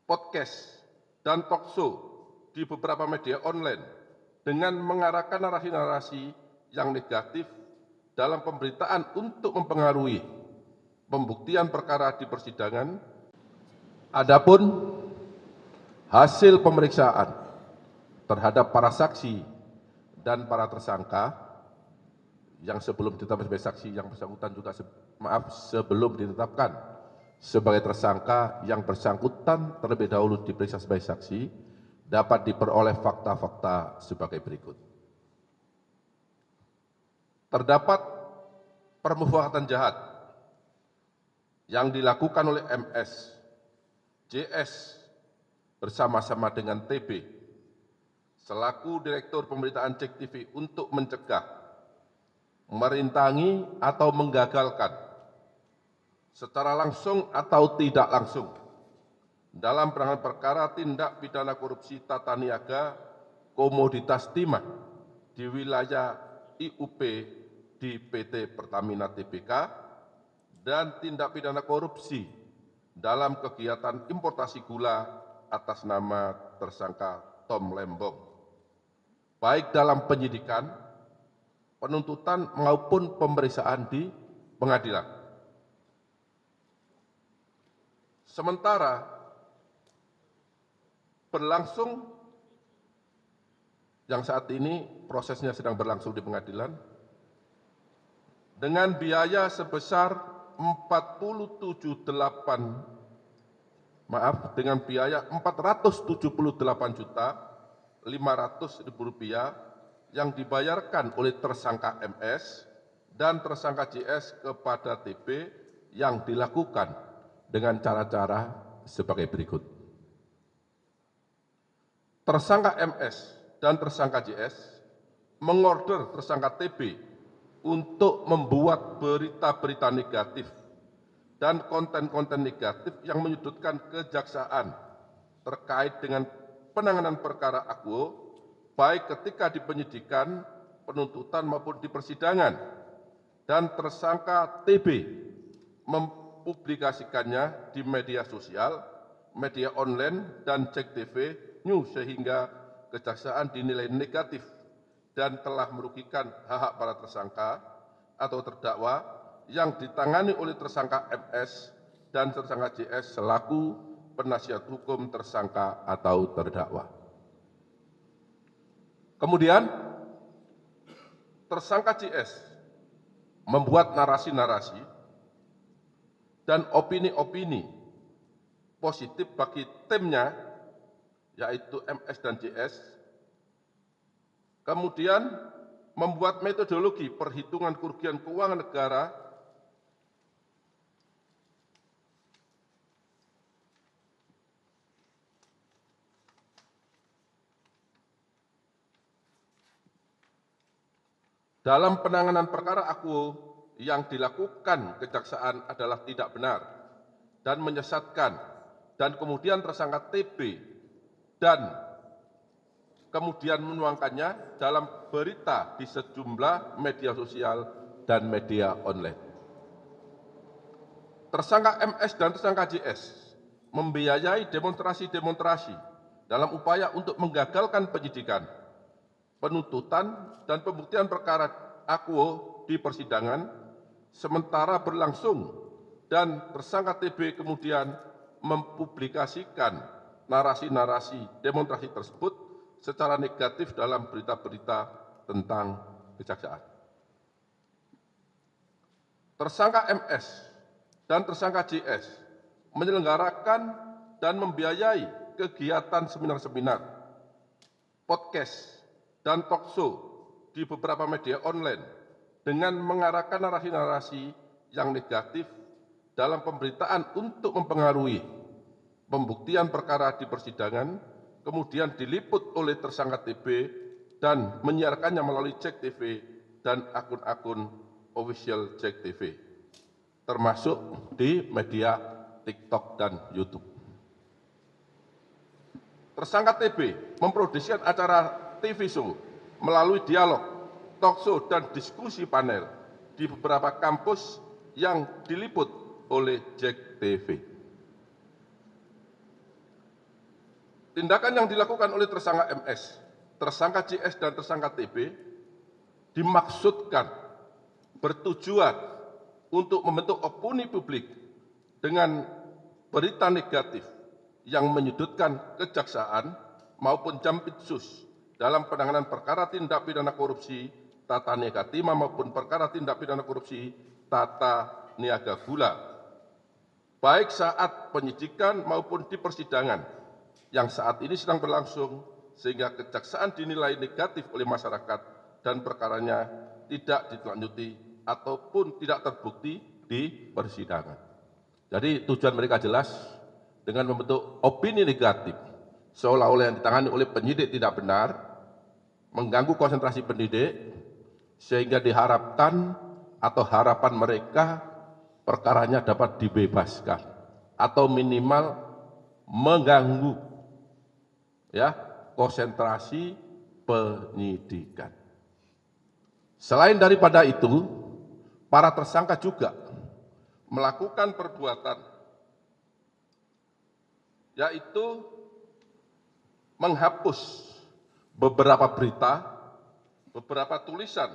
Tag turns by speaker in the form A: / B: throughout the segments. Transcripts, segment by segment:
A: podcast, dan talkshow di beberapa media online dengan mengarahkan narasi-narasi yang negatif dalam pemberitaan untuk mempengaruhi pembuktian perkara di persidangan. Adapun hasil pemeriksaan terhadap para saksi dan para tersangka yang sebelum ditetapkan sebagai saksi, yang bersangkutan juga sebelum ditetapkan sebagai tersangka, yang bersangkutan terlebih dahulu diperiksa sebagai saksi, dapat diperoleh fakta-fakta sebagai berikut. Terdapat permufakatan jahat yang dilakukan oleh MS, JS bersama-sama dengan TB selaku Direktur Pemberitaan JEK TV untuk mencegah, merintangi atau menggagalkan secara langsung atau tidak langsung dalam penanganan perkara tindak pidana korupsi tata niaga komoditas timah di wilayah IUP di PT Pertamina Tbk dan tindak pidana korupsi dalam kegiatan importasi gula atas nama tersangka Tom Lembong, baik dalam penyidikan, penuntutan maupun pemeriksaan di pengadilan. Sementara berlangsung yang saat ini prosesnya sedang berlangsung di pengadilan dengan biaya sebesar dengan biaya Rp478.500.000 yang dibayarkan oleh tersangka MS dan tersangka JS kepada TB yang dilakukan dengan cara-cara sebagai berikut. Tersangka MS dan tersangka JS mengorder tersangka TB untuk membuat berita-berita negatif dan konten-konten negatif yang menyudutkan kejaksaan terkait dengan penanganan perkara akuo, baik ketika di penyidikan, penuntutan maupun di persidangan, dan tersangka TB mempublikasikannya di media sosial, media online, dan JEK TV News sehingga kejaksaan dinilai negatif dan telah merugikan hak-hak para tersangka atau terdakwa yang ditangani oleh tersangka MS dan tersangka JS selaku penasihat hukum tersangka atau terdakwa. Kemudian, tersangka JS membuat narasi-narasi dan opini-opini positif bagi timnya, yaitu MS dan JS, kemudian membuat metodologi perhitungan kerugian keuangan negara dalam penanganan perkara akuo yang dilakukan kejaksaan adalah tidak benar dan menyesatkan, dan kemudian tersangka TB dan kemudian menuangkannya dalam berita di sejumlah media sosial dan media online. Tersangka MS dan tersangka JS membiayai demonstrasi-demonstrasi dalam upaya untuk menggagalkan penyidikan, penuntutan, dan pembuktian perkara akuo di persidangan, sementara berlangsung dan tersangka TB kemudian mempublikasikan narasi-narasi demonstrasi tersebut secara negatif dalam berita-berita tentang kejaksaan. Tersangka MS dan tersangka JS menyelenggarakan dan membiayai kegiatan seminar-seminar, podcast, dan talkshow di beberapa media online dengan mengarahkan narasi-narasi yang negatif dalam pemberitaan untuk mempengaruhi pembuktian perkara di persidangan, kemudian diliput oleh tersangka TB dan menyiarkannya melalui JEK TV dan akun-akun official JEK TV, termasuk di media TikTok dan YouTube. Tersangka TB memproduksi acara TV show melalui dialog, talkshow, dan diskusi panel di beberapa kampus yang diliput oleh JEK TV. Tindakan yang dilakukan oleh tersangka MS, tersangka CS, dan tersangka TB dimaksudkan bertujuan untuk membentuk opini publik dengan berita negatif yang menyudutkan kejaksaan maupun Jampitsus dalam penanganan perkara tindak pidana korupsi tata niaga timah maupun perkara tindak pidana korupsi tata niaga gula, baik saat penyidikan maupun di persidangan yang saat ini sedang berlangsung, sehingga kejaksaan dinilai negatif oleh masyarakat dan perkaranya tidak ditindaklanjuti ataupun tidak terbukti di persidangan. Jadi tujuan mereka jelas, dengan membentuk opini negatif seolah-olah yang ditangani oleh penyidik tidak benar, mengganggu konsentrasi penyidik, sehingga diharapkan atau harapan mereka perkaranya dapat dibebaskan atau minimal mengganggu konsentrasi penyidikan. Selain daripada itu, para tersangka juga melakukan perbuatan yaitu menghapus beberapa berita, beberapa tulisan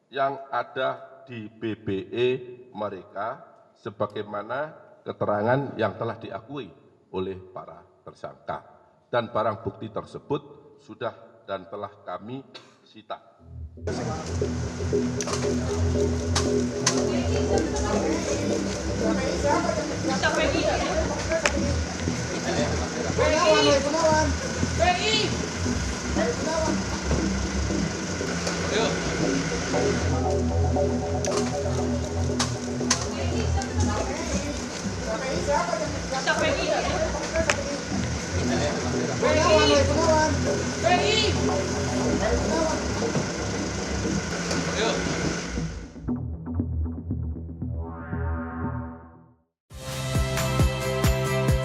A: yang ada di BBE mereka sebagaimana keterangan yang telah diakui oleh para tersangka. Dan barang bukti tersebut sudah dan telah kami sita.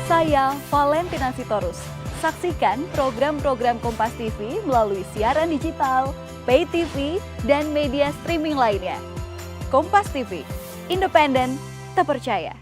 B: Saya Valentina Sitorus. Saksikan program-program Kompas TV melalui siaran digital, pay TV, dan media streaming lainnya. Kompas TV, independen, terpercaya.